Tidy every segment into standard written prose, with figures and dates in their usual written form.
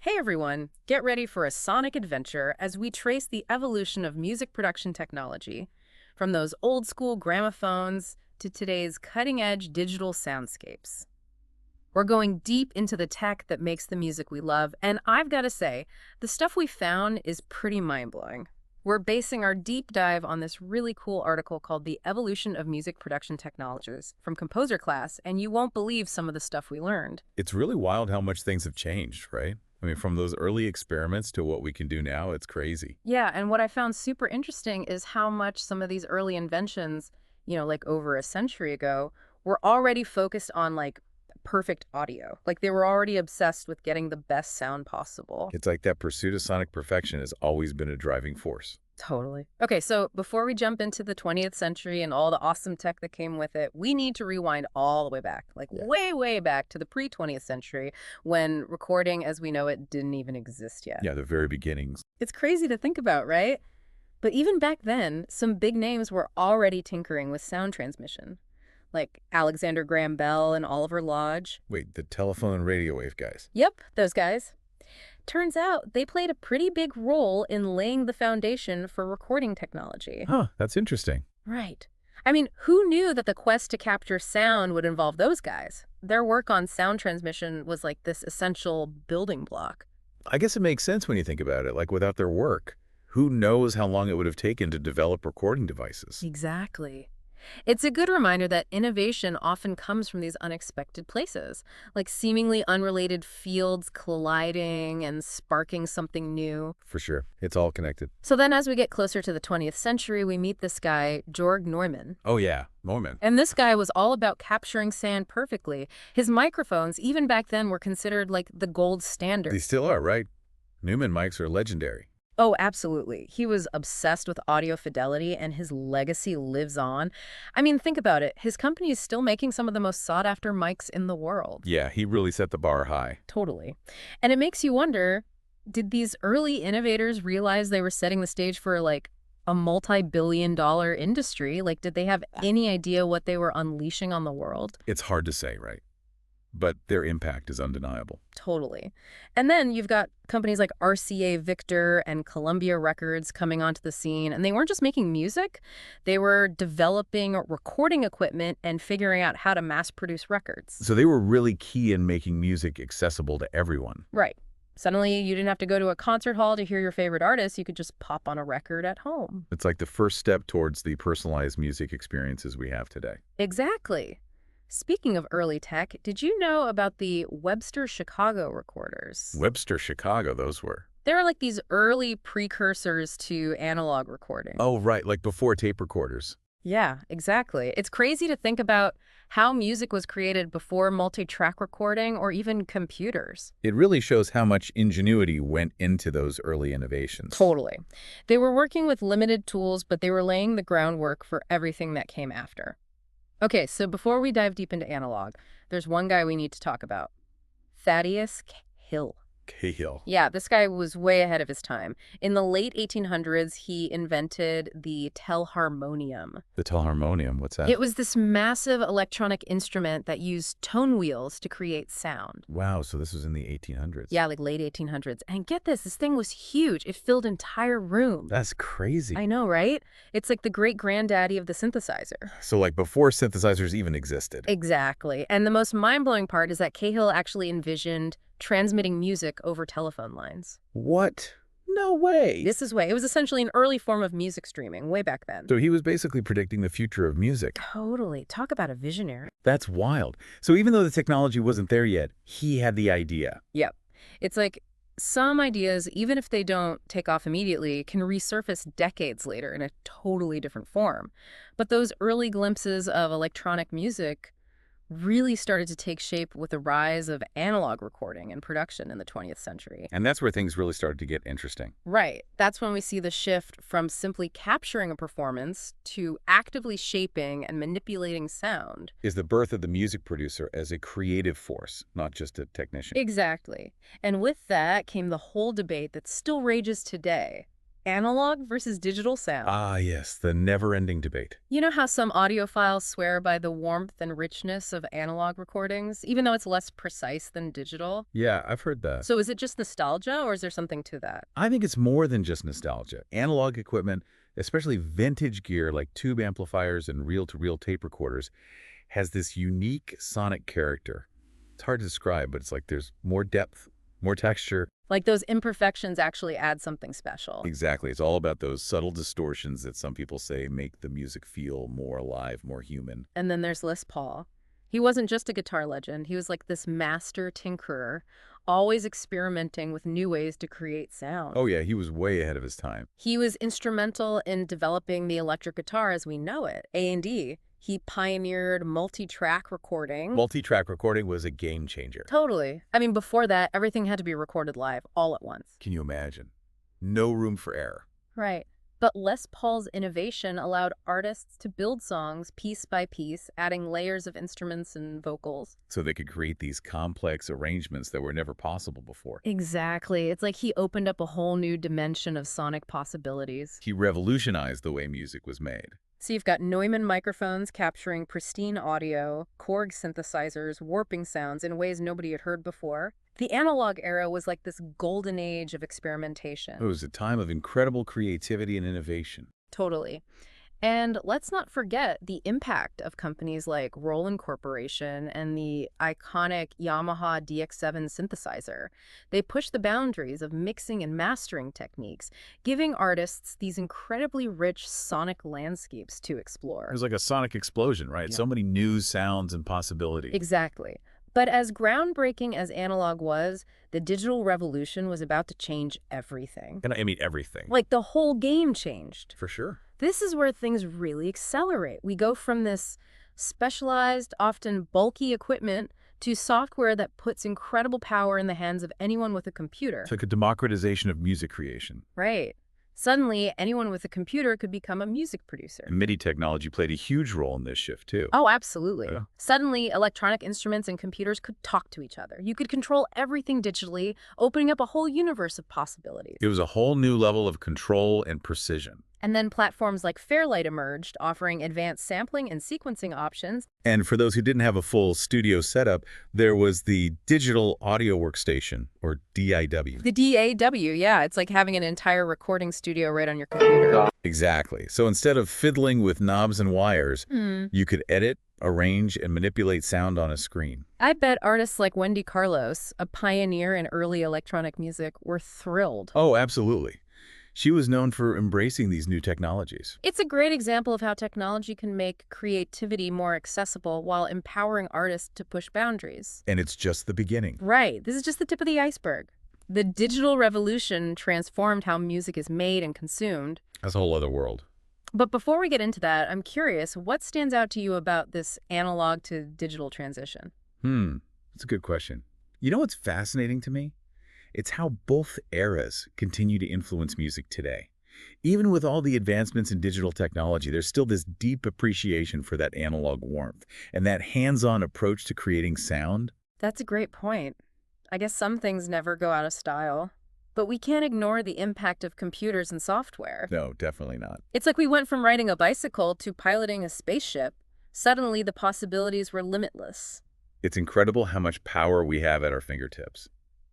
Hey everyone, get ready for a sonic adventure as we trace the evolution of music production technology, from those old school gramophones to today's cutting edge digital soundscapes. We're going deep into the tech that makes the music we love, and I've got to say, the stuff we found is pretty mind blowing. We're basing our deep dive on this really cool article called The Evolution of Music Production Technologies from Composer Class, and you won't believe some of the stuff we learned. It's really wild how much things have changed, right? I mean, from those early experiments to what we can do now, it's crazy. Yeah, and what I found super interesting is how much some of these early inventions, like over a century ago, were already focused on perfect audio. Like they were already obsessed with getting the best sound possible. It's like that pursuit of sonic perfection has always been a driving force. Totally. Okay, so before we jump into the 20th century and all the awesome tech that came with it, we need to rewind all the way back, Yeah. way, way back to the pre-20th century when recording as we know it didn't even exist yet. Yeah, the very beginnings. It's crazy to think about, right? But even back then, some big names were already tinkering with sound transmission, like Alexander Graham Bell and Oliver Lodge. Wait, the telephone and radio wave guys. Yep, those guys. Turns out they played a pretty big role in laying the foundation for recording technology. Huh, that's interesting. Right. I mean, who knew that the quest to capture sound would involve those guys? Their work on sound transmission was like this essential building block. I guess it makes sense when you think about it. Like without their work, who knows how long it would have taken to develop recording devices? Exactly. It's a good reminder that innovation often comes from these unexpected places, like seemingly unrelated fields colliding and sparking something new. For sure. It's all connected. So then as we get closer to the 20th century, we meet this guy, Georg Neumann. Oh yeah, moment. And this guy was all about capturing sound perfectly. His microphones, even back then, were considered like the gold standard. They still are, right? Newman mics are legendary. Oh, absolutely. He was obsessed with audio fidelity, and his legacy lives on. I mean, think about it. His company is still making some of the most sought-after mics in the world. Yeah, he really set the bar high. Totally. And it makes you wonder, did these early innovators realize they were setting the stage for, a multi-billion-dollar industry? Like, did they have any idea what they were unleashing on the world? It's hard to say, right? But their impact is undeniable. Totally. And then you've got companies like RCA Victor and Columbia Records coming onto the scene, and they weren't just making music, they were developing recording equipment and figuring out how to mass produce records. So they were really key in making music accessible to everyone. Right. Suddenly, you didn't have to go to a concert hall to hear your favorite artist. You could just pop on a record at home. It's like the first step towards the personalized music experiences we have today. Exactly. Speaking of early tech, did you know about the Webster Chicago recorders? Webster, Chicago, those were. They were like these early precursors to analog recording. Oh, right, like before tape recorders. Yeah, exactly. It's crazy to think about how music was created before multi-track recording or even computers. It really shows how much ingenuity went into those early innovations. Totally. They were working with limited tools, but they were laying the groundwork for everything that came after. Okay, so before we dive deep into analog, there's one guy we need to talk about. Thaddeus Hill. Cahill. Yeah, this guy was way ahead of his time. In the late 1800s, he invented the telharmonium. The telharmonium, what's that? It was this massive electronic instrument that used tone wheels to create sound. Wow, so this was in the 1800s. Yeah, like late 1800s. And get this thing was huge. It filled entire rooms. That's crazy. I know, right? It's like the great-granddaddy of the synthesizer. So like before synthesizers even existed. Exactly. And the most mind-blowing part is that Cahill actually envisioned transmitting music over telephone lines. What? No way. This is way. It was essentially an early form of music streaming way back then. So he was basically predicting the future of music. Totally. Talk about a visionary. That's wild. So even though the technology wasn't there yet, he had the idea. Yep. It's like some ideas, even if they don't take off immediately, can resurface decades later in a totally different form. But those early glimpses of electronic music really started to take shape with the rise of analog recording and production in the 20th century. And that's where things really started to get interesting. Right. That's when we see the shift from simply capturing a performance to actively shaping and manipulating sound. Is the birth of the music producer as a creative force, not just a technician. Exactly. And with that came the whole debate that still rages today. analog versus digital sound. Ah, yes, the never-ending debate. You know how some audiophiles swear by the warmth and richness of analog recordings, even though it's less precise than digital? Yeah, I've heard that. So is it just nostalgia, or is there something to that? I think it's more than just nostalgia. Analog equipment, especially vintage gear like tube amplifiers and reel-to-reel tape recorders, has this unique sonic character. It's hard to describe, but it's like there's more depth, more texture. Like those imperfections actually add something special. Exactly. It's all about those subtle distortions that some people say make the music feel more alive, more human. And then there's Les Paul. He wasn't just a guitar legend. He was like this master tinkerer, always experimenting with new ways to create sound. Oh yeah, he was way ahead of his time. He was instrumental in developing the electric guitar as we know it, A&D. He pioneered multi-track recording. Multi-track recording was a game changer. Totally. I mean, before that, everything had to be recorded live all at once. Can you imagine? No room for error. Right. But Les Paul's innovation allowed artists to build songs piece by piece, adding layers of instruments and vocals. So they could create these complex arrangements that were never possible before. Exactly. It's like he opened up a whole new dimension of sonic possibilities. He revolutionized the way music was made. So you've got Neumann microphones capturing pristine audio, Korg synthesizers warping sounds in ways nobody had heard before. The analog era was like this golden age of experimentation. It was a time of incredible creativity and innovation. Totally. And let's not forget the impact of companies like Roland Corporation and the iconic Yamaha DX7 synthesizer. They pushed the boundaries of mixing and mastering techniques, giving artists these incredibly rich sonic landscapes to It explore. was like a sonic explosion, right? Yeah. So many new sounds and possibilities. Exactly. But as groundbreaking as analog was, the digital revolution was about to change everything. And I mean everything. Like the whole game changed. For sure. This is where things really accelerate. We go from this specialized, often bulky equipment to software that puts incredible power in the hands of anyone with a computer. It's like a democratization of music creation. Right. Suddenly, anyone with a computer could become a music producer. And MIDI technology played a huge role in this shift, too. Oh, absolutely. Yeah. Suddenly, electronic instruments and computers could talk to each other. You could control everything digitally, opening up a whole universe of possibilities. It was a whole new level of control and precision. And then platforms like Fairlight emerged, offering advanced sampling and sequencing options. And for those who didn't have a full studio setup, there was the digital audio workstation, or DIW. The DAW, yeah, it's like having an entire recording studio right on your computer. Exactly. So instead of fiddling with knobs and wires, you could edit, arrange, and manipulate sound on a screen. I bet artists like Wendy Carlos, a pioneer in early electronic music, were thrilled. Oh, absolutely. She was known for embracing these new technologies. It's a great example of how technology can make creativity more accessible while empowering artists to push boundaries. And it's just the beginning. Right. This is just the tip of the iceberg. The digital revolution transformed how music is made and consumed. That's a whole other world. But before we get into that, I'm curious, what stands out to you about this analog to digital transition? That's a good question. You know what's fascinating to me? It's how both eras continue to influence music today. Even with all the advancements in digital technology, there's still this deep appreciation for that analog warmth and that hands-on approach to creating sound. That's a great point. I guess some things never go out of style. But we can't ignore the impact of computers and software. No, definitely not. It's like we went from riding a bicycle to piloting a spaceship. Suddenly, the possibilities were limitless. It's incredible how much power we have at our fingertips.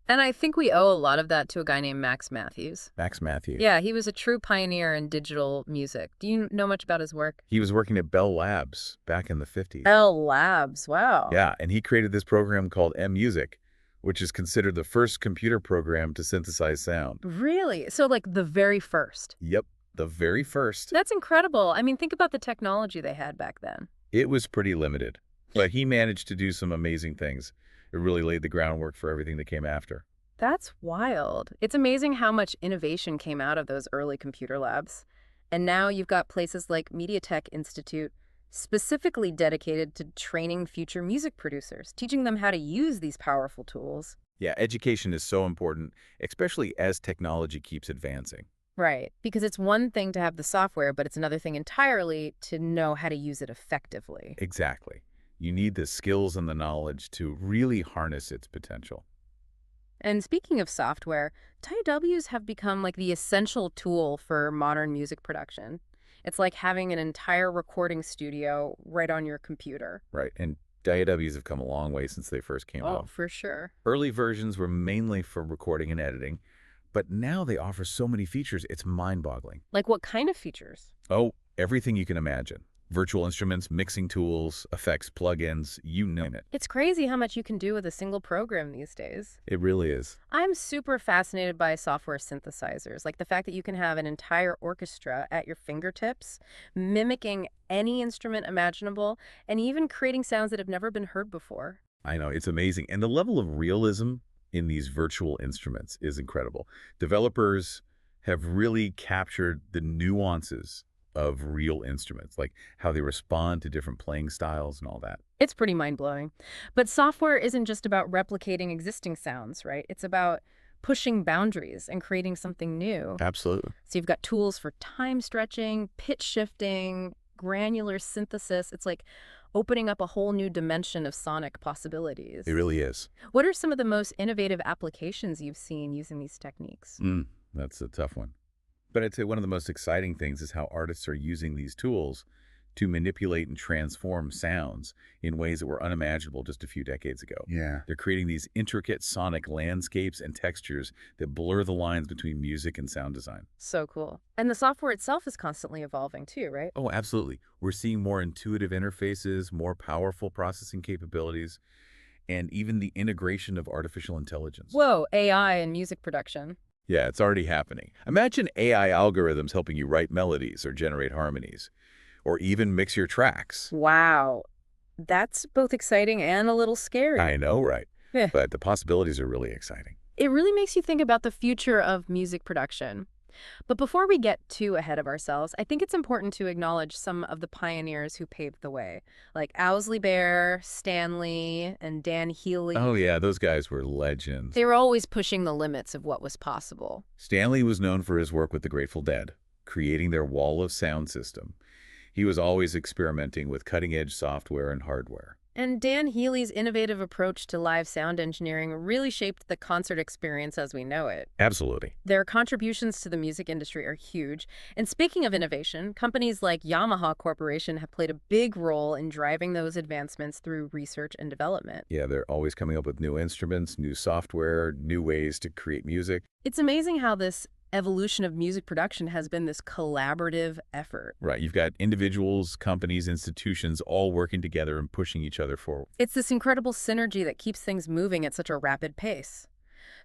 And I think we owe a lot of that to a guy named Max Matthews. Max Matthews. Yeah, he was a true pioneer in digital music. Do you know much about his work? He was working at Bell Labs back in the 50s. Bell Labs, wow. Yeah, and he created this program called M-Music, which is considered the first computer program to synthesize sound. Really? So like the very first? Yep, the very first. That's incredible. I mean, think about the technology they had back then. It was pretty limited, but he managed to do some amazing things. It really laid the groundwork for everything that came after. That's wild. It's amazing how much innovation came out of those early computer labs. And now you've got places like MediaTek Institute specifically dedicated to training future music producers, teaching them how to use these powerful tools. Yeah, education is so important, especially as technology keeps advancing. Right, because it's one thing to have the software, but it's another thing entirely to know how to use it effectively. Exactly. You need the skills and the knowledge to really harness its potential. And speaking of software, DAWs have become like the essential tool for modern music production. It's like having an entire recording studio right on your computer. Right, and DAWs have come a long way since they first came Oh, out. for sure. Early versions were mainly for recording and editing, but now they offer so many features, it's mind-boggling. Like what kind of features? Oh, everything you can imagine. Virtual instruments, mixing tools, effects, plugins, you name it. It's crazy how much you can do with a single program these days. It really is. I'm super fascinated by software synthesizers, like the fact that you can have an entire orchestra at your fingertips, mimicking any instrument imaginable, and even creating sounds that have never been heard before. I know, it's amazing. And the level of realism in these virtual instruments is incredible. Developers have really captured the nuances of real instruments, like how they respond to different playing styles and all that. It's pretty mind-blowing. But software isn't just about replicating existing sounds, right? It's about pushing boundaries and creating something new. Absolutely. So you've got tools for time stretching, pitch shifting, granular synthesis. It's like opening up a whole new dimension of sonic possibilities. It really is. What are some of the most innovative applications you've seen using these techniques? That's a tough one. But I'd say one of the most exciting things is how artists are using these tools to manipulate and transform sounds in ways that were unimaginable just a few decades ago. Yeah. They're creating these intricate sonic landscapes and textures that blur the lines between music and sound design. So cool. And the software itself is constantly evolving too, right? Oh, absolutely. We're seeing more intuitive interfaces, more powerful processing capabilities, and even the integration of artificial intelligence. Whoa, AI and music production. Yeah, it's already happening. Imagine AI algorithms helping you write melodies or generate harmonies, or even mix your tracks. Wow. That's both exciting and a little scary. I know, right? Yeah. But the possibilities are really exciting. It really makes you think about the future of music production. But before we get too ahead of ourselves, I think it's important to acknowledge some of the pioneers who paved the way, like Owsley Bear, Stanley, and Dan Healy. Oh, yeah, those guys were legends. They were always pushing the limits of what was possible. Stanley was known for his work with the Grateful Dead, creating their wall of sound system. He was always experimenting with cutting-edge software and hardware. And Dan Healy's innovative approach to live sound engineering really shaped the concert experience as we know it. Absolutely. Their contributions to the music industry are huge. And speaking of innovation, companies like Yamaha Corporation have played a big role in driving those advancements through research and development. Yeah, they're always coming up with new instruments, new software, new ways to create music. It's amazing how this evolution of music production has been this collaborative effort. Right, you've got individuals, companies, institutions all working together and pushing each other forward. It's this incredible synergy that keeps things moving at such a rapid pace.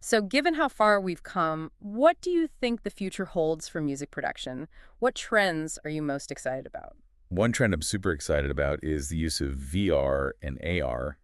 So given how far we've come, what do you think the future holds for music production? What trends are you most excited about? One trend I'm super excited about is the use of VR and AR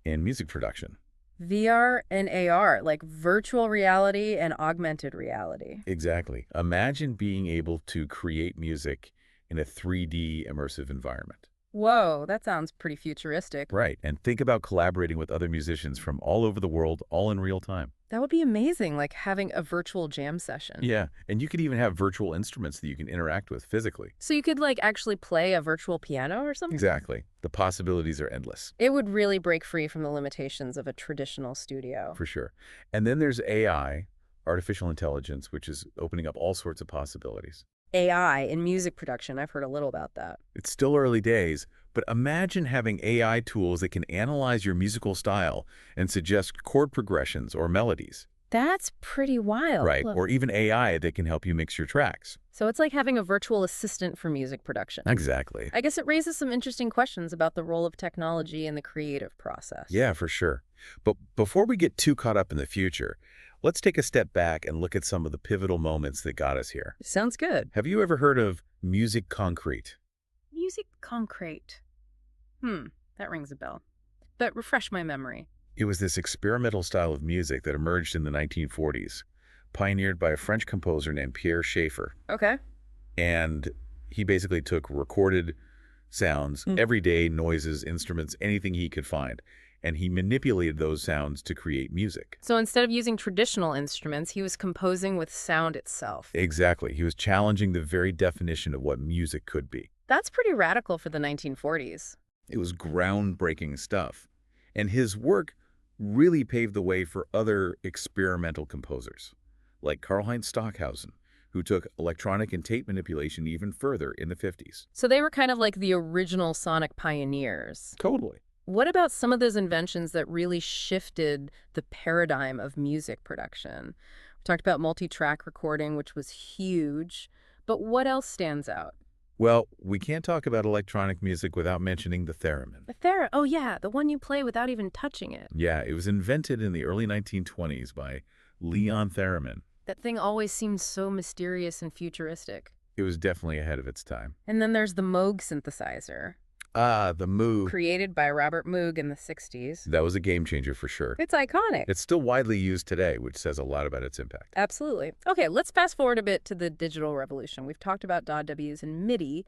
in music production. VR and AR, like virtual reality and augmented reality. Exactly. Imagine being able to create music in a 3D immersive environment. Whoa, that sounds pretty futuristic. Right, and think about collaborating with other musicians from all over the world, all in real time. That would be amazing, like having a virtual jam session. Yeah, and you could even have virtual instruments that you can interact with physically. So you could like actually play a virtual piano or something? Exactly. The possibilities are endless. It would really break free from the limitations of a traditional studio. For sure. And then there's AI, artificial intelligence, which is opening up all sorts of possibilities. AI in music production, I've heard a little about that. It's still early days, but imagine having AI tools that can analyze your musical style and suggest chord progressions or melodies. That's pretty wild. Right, or even AI that can help you mix your tracks. So it's like having a virtual assistant for music production. Exactly. I guess it raises some interesting questions about the role of technology in the creative process. Yeah, for sure. But before we get too caught up in the future, let's take a step back and look at some of the pivotal moments that got us here. Sounds good. Have you ever heard of music concrete? Music concrete. That rings a bell. But refresh my memory. It was this experimental style of music that emerged in the 1940s, pioneered by a French composer named Pierre Schaeffer. Okay. And he basically took recorded sounds, everyday noises, instruments, anything he could find, and he manipulated those sounds to create music. So instead of using traditional instruments, he was composing with sound itself. Exactly. He was challenging the very definition of what music could be. That's pretty radical for the 1940s. It was groundbreaking stuff. And his work really paved the way for other experimental composers, like Karlheinz Stockhausen, who took electronic and tape manipulation even further in the 50s. So they were kind of like the original sonic pioneers. Totally. What about some of those inventions that really shifted the paradigm of music production? We talked about multi-track recording, which was huge, but what else stands out? Well, we can't talk about electronic music without mentioning the theremin. Oh yeah, the one you play without even touching it. Yeah, it was invented in the early 1920s by Leon Theremin. That thing always seems so mysterious and futuristic. It was definitely ahead of its time. And then there's the Moog synthesizer, Ah, the Moog. created by Robert Moog in the 60s. That was a game changer for sure. It's iconic. It's still widely used today, which says a lot about its impact. Absolutely. Okay, let's fast forward a bit to the digital revolution. We've talked about DAWs and MIDI,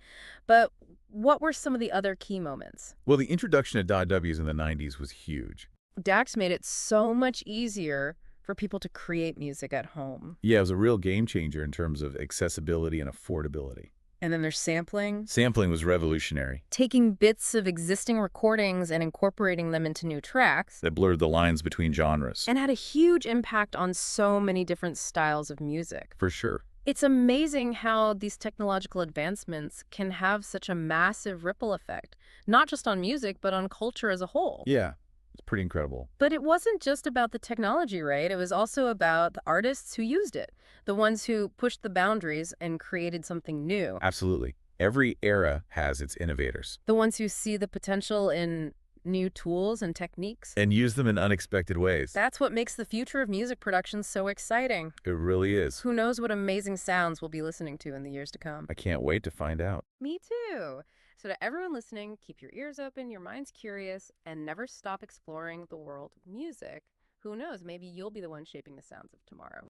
but what were some of the other key moments? Well, the introduction of DAWs in the 90s was huge. DAWs made it so much easier for people to create music at home. Yeah, it was a real game changer in terms of accessibility and affordability. And then there's sampling. Sampling was revolutionary. Taking bits of existing recordings and incorporating them into new tracks. That blurred the lines between genres. And had a huge impact on so many different styles of music. For sure. It's amazing how these technological advancements can have such a massive ripple effect, not just on music, but on culture as a whole. Yeah, it's pretty incredible. But it wasn't just about the technology, right? It was also about the artists who used it, the ones who pushed the boundaries and created something new, Absolutely. Every era has its innovators. the ones who see the potential in new tools and techniques. And use them in unexpected ways. That's what makes the future of music production so exciting. It really is. Who knows what amazing sounds we'll be listening to in the years to come. I can't wait to find out. Me too. So to everyone listening, keep your ears open, your minds curious, and never stop exploring the world of music. Who knows, maybe you'll be the one shaping the sounds of tomorrow.